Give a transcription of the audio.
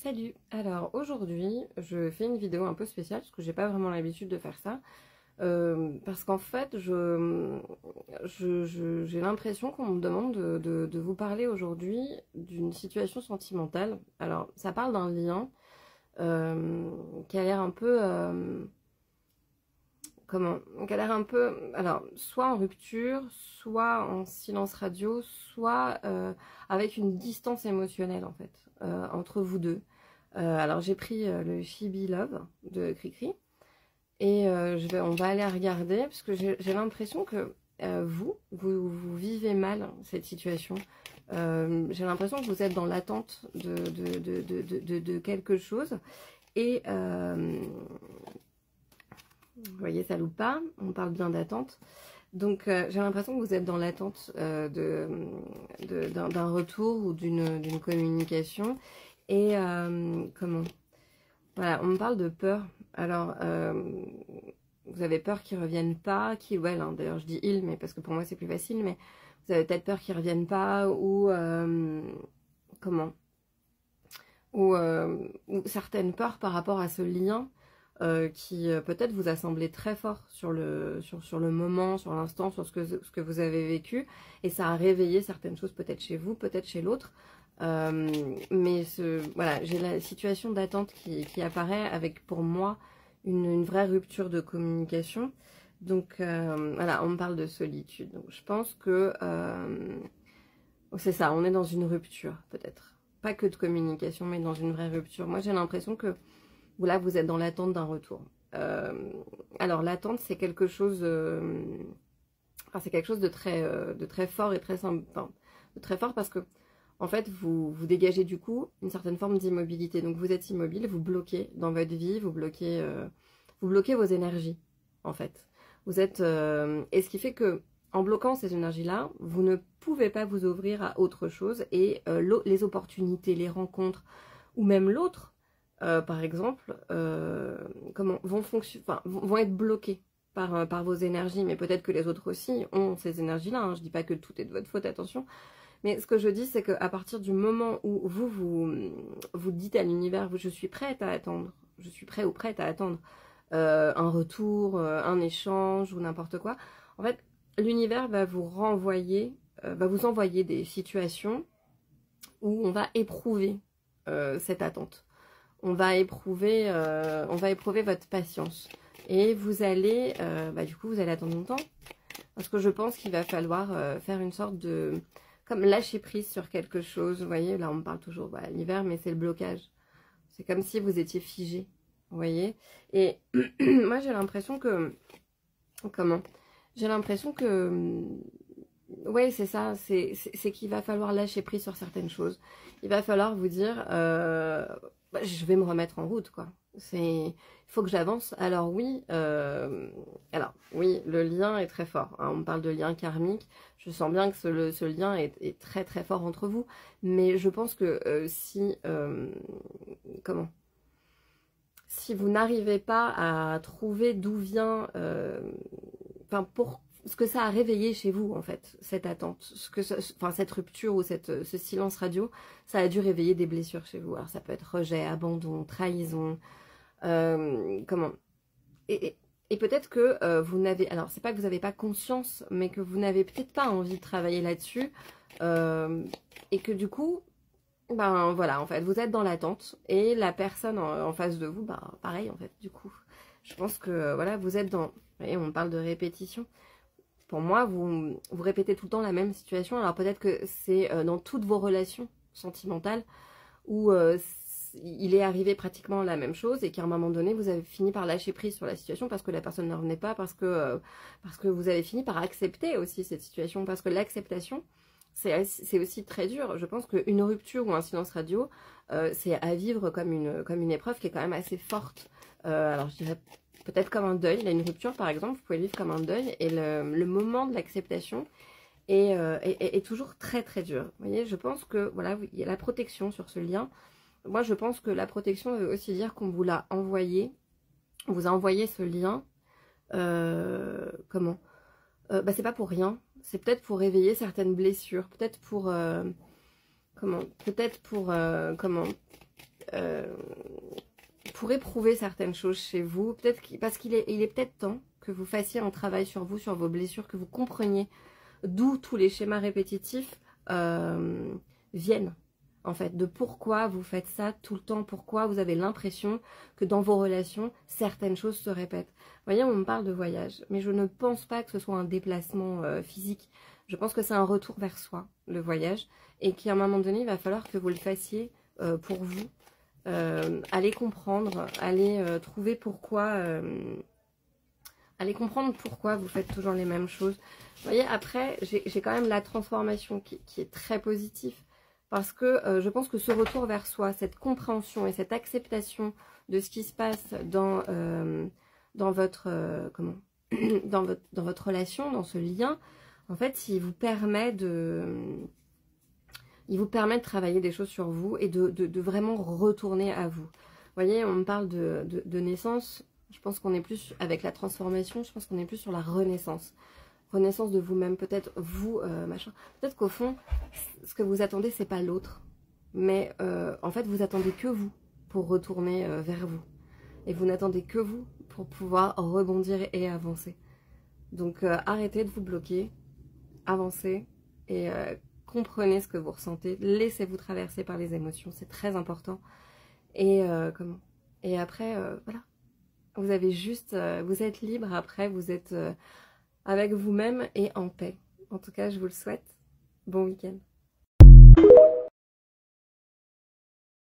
Salut! Alors aujourd'hui, je fais une vidéo un peu spéciale parce que j'ai pas vraiment l'habitude de faire ça. Parce qu'en fait, j'ai l'impression qu'on me demande de vous parler aujourd'hui d'une situation sentimentale. Alors, ça parle d'un lien qui a l'air un peu... qui a l'air un peu... Alors, soit en rupture, soit en silence radio, soit avec une distance émotionnelle en fait, entre vous deux. Alors j'ai pris le She Be Love de Cricri et on va aller regarder parce que j'ai l'impression que vous vivez mal cette situation. J'ai l'impression que vous êtes dans l'attente de quelque chose et vous voyez, ça loupe pas, on parle bien d'attente. Donc j'ai l'impression que vous êtes dans l'attente d'un retour ou d'une communication. Et voilà, on me parle de peur. Alors, vous avez peur qu'ils reviennent pas, hein, d'ailleurs je dis ils, mais parce que pour moi c'est plus facile, mais vous avez peut-être peur qu'ils reviennent pas, ou ou certaines peurs par rapport à ce lien qui peut-être vous a semblé très fort sur le moment, sur l'instant, sur ce que vous avez vécu, et ça a réveillé certaines choses peut-être chez vous, peut-être chez l'autre. Mais voilà, j'ai la situation d'attente qui apparaît avec pour moi une vraie rupture de communication. Donc voilà, on me parle de solitude. Donc je pense que c'est ça, on est dans une rupture peut-être. Pas que de communication, mais dans une vraie rupture. Moi j'ai l'impression que là vous êtes dans l'attente d'un retour. Alors l'attente c'est quelque chose... c'est quelque chose de très fort et de très fort parce que en fait, vous dégagez du coup une certaine forme d'immobilité. Donc vous êtes immobile, vous bloquez dans votre vie, vous bloquez vos énergies, en fait. Vous êtes et ce qui fait que en bloquant ces énergies-là, vous ne pouvez pas vous ouvrir à autre chose et les opportunités, les rencontres ou même l'autre, par exemple, vont être bloqués par vos énergies. Mais peut-être que les autres aussi ont ces énergies-là. Hein. Je dis pas que tout est de votre faute, attention. Mais ce que je dis, c'est qu'à partir du moment où vous dites à l'univers, je suis prête à attendre, je suis prêt ou prête à attendre un retour, un échange ou n'importe quoi, en fait, l'univers va vous renvoyer, va vous envoyer des situations où on va éprouver cette attente. On va éprouver votre patience. Et vous allez, du coup, vous allez attendre longtemps. Parce que je pense qu'il va falloir faire une sorte de... comme lâcher prise sur quelque chose, vous voyez, là on me parle toujours, voilà, l'hiver, mais c'est le blocage. C'est comme si vous étiez figé, vous voyez. Et moi j'ai l'impression que, j'ai l'impression que, ouais c'est ça, c'est qu'il va falloir lâcher prise sur certaines choses. Il va falloir vous dire, je vais me remettre en route, quoi. Il faut que j'avance. Alors oui, le lien est très fort. Hein. On me parle de lien karmique. Je sens bien que ce lien est très très fort entre vous. Mais je pense que si vous n'arrivez pas à trouver d'où vient, pour ce que ça a réveillé chez vous en fait, cette attente, cette rupture ou ce silence radio, ça a dû réveiller des blessures chez vous. Alors ça peut être rejet, abandon, trahison. Et peut-être que vous n'avez, alors c'est pas que vous n'avez pas conscience, mais que vous n'avez peut-être pas envie de travailler là-dessus, et que du coup, voilà, en fait, vous êtes dans l'attente, et la personne en face de vous, pareil, en fait, du coup, je pense que, voilà, vous êtes dans, vous voyez, on parle de répétition, pour moi, vous répétez tout le temps la même situation, alors peut-être que c'est dans toutes vos relations sentimentales, où il est arrivé pratiquement la même chose et qu'à un moment donné vous avez fini par lâcher prise sur la situation parce que la personne ne revenait pas, parce que vous avez fini par accepter aussi cette situation, parce que l'acceptation c'est aussi très dur. Je pense qu'une rupture ou un silence radio c'est à vivre comme une épreuve qui est quand même assez forte. Alors je dirais peut-être comme un deuil. Là, une rupture par exemple, vous pouvez vivre comme un deuil, et le moment de l'acceptation est toujours très très dur. Vous voyez, je pense que voilà, il y a la protection sur ce lien. Moi, je pense que la protection veut aussi dire qu'on vous l'a envoyé, on vous a envoyé ce lien. C'est pas pour rien. C'est peut-être pour réveiller certaines blessures, peut-être pour pour éprouver certaines choses chez vous, peut-être parce qu'il est peut-être temps que vous fassiez un travail sur vous, sur vos blessures, que vous compreniez d'où tous les schémas répétitifs viennent, en fait, de pourquoi vous faites ça tout le temps, pourquoi vous avez l'impression que dans vos relations, certaines choses se répètent. Vous voyez, on me parle de voyage, mais je ne pense pas que ce soit un déplacement physique. Je pense que c'est un retour vers soi, le voyage, et qu'à un moment donné, il va falloir que vous le fassiez pour vous. Allez comprendre, allez trouver pourquoi... allez comprendre pourquoi vous faites toujours les mêmes choses. Vous voyez, après, j'ai quand même la transformation qui est très positive. Parce que je pense que ce retour vers soi, cette compréhension et cette acceptation de ce qui se passe dans votre dans votre relation, dans ce lien, en fait, il vous permet de travailler des choses sur vous et de vraiment retourner à vous. Vous voyez, on me parle de naissance. Je pense qu'on est plus, avec la transformation, je pense qu'on est plus sur la renaissance. Renaissance de vous-même, peut-être vous, machin. Peut-être qu'au fond, ce que vous attendez, c'est pas l'autre. Mais en fait, vous attendez que vous pour retourner vers vous. Et vous n'attendez que vous pour pouvoir rebondir et avancer. Donc arrêtez de vous bloquer, avancez et comprenez ce que vous ressentez. Laissez-vous traverser par les émotions, c'est très important. Et et après, voilà. Vous avez juste, vous êtes libre après, vous êtes avec vous-même et en paix. En tout cas, je vous le souhaite. Bon week-end.